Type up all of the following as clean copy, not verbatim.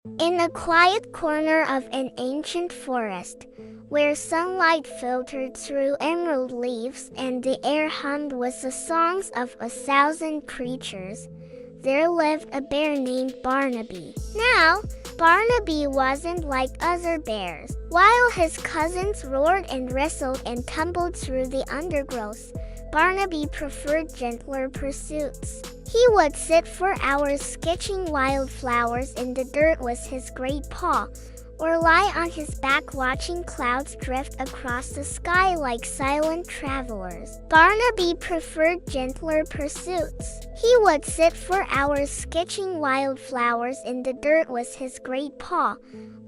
In a quiet corner of an ancient forest, where sunlight filtered through emerald leaves and the air hummed with the songs of 1,000 creatures, there lived a bear named Barnaby. Now, Barnaby wasn't like other bears. While his cousins roared and wrestled and tumbled through the undergrowth, Barnaby preferred gentler pursuits. He would sit for hours sketching wildflowers in the dirt with his great paw, or lie on his back watching clouds drift across the sky like silent travelers. Barnaby preferred gentler pursuits. He would sit for hours sketching wildflowers in the dirt with his great paw,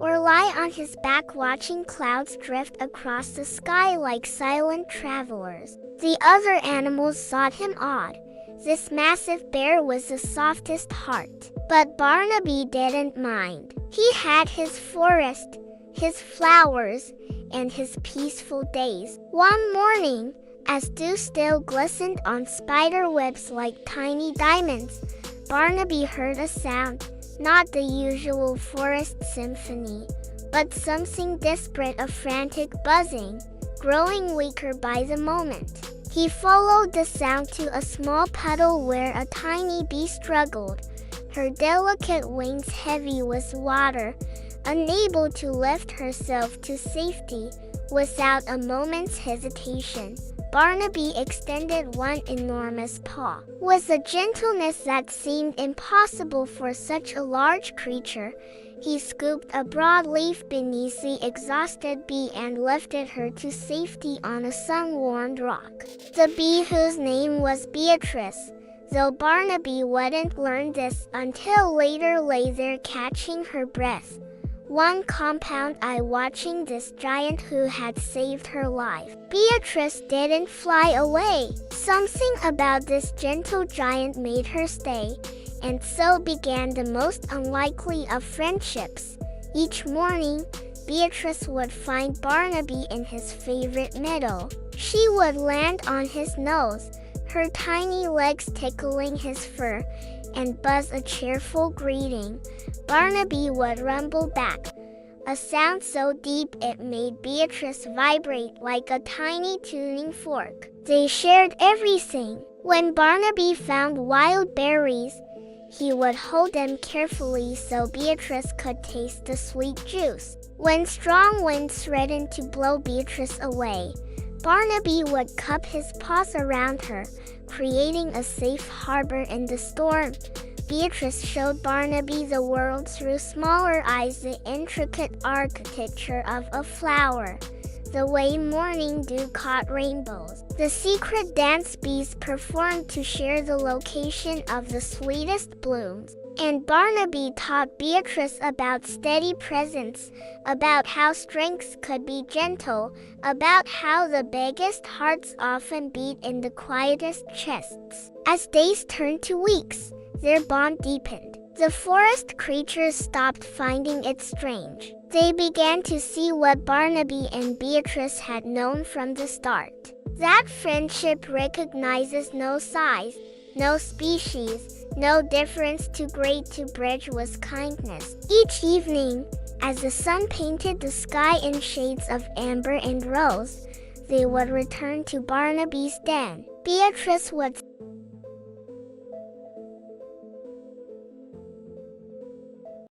or lie on his back watching clouds drift across the sky like silent travelers. The other animals thought him odd. This massive bear was the softest heart. But Barnaby didn't mind. He had his forest, his flowers, and his peaceful days. One morning, as dew still glistened on spider webs like tiny diamonds, Barnaby heard a sound, not the usual forest symphony, but something disparate, a frantic buzzing, growing weaker by the moment. He followed the sound to a small puddle where a tiny bee struggled, her delicate wings heavy with water, unable to lift herself to safety. Without a moment's hesitation, Barnaby extended one enormous paw. With a gentleness that seemed impossible for such a large creature, he scooped a broad leaf beneath the exhausted bee and lifted her to safety on a sun-warmed rock. The bee, whose name was Beatrice, though Barnaby wouldn't learn this until later, lay there catching her breath, one compound eye watching this giant who had saved her life. Beatrice didn't fly away. Something about this gentle giant made her stay, and so began the most unlikely of friendships. Each morning, Beatrice would find Barnaby in his favorite meadow. She would land on his nose, her tiny legs tickling his fur, and buzz a cheerful greeting. Barnaby would rumble back, a sound so deep it made Beatrice vibrate like a tiny tuning fork. They shared everything. When Barnaby found wild berries, he would hold them carefully so Beatrice could taste the sweet juice. When strong winds threatened to blow Beatrice away, Barnaby would cup his paws around her, creating a safe harbor in the storm. Beatrice showed Barnaby the world through smaller eyes, the intricate architecture of a flower, the way morning dew caught rainbows. The secret dance bees performed to share the location of the sweetest blooms. And Barnaby taught Beatrice about steady presence, about how strengths could be gentle, about how the biggest hearts often beat in the quietest chests. As days turned to weeks, their bond deepened. The forest creatures stopped finding it strange. They began to see what Barnaby and Beatrice had known from the start. That friendship recognizes no size, no species, no difference too great to bridge with kindness. Each evening, as the sun painted the sky in shades of amber and rose, they would return to Barnaby's den. Beatrice would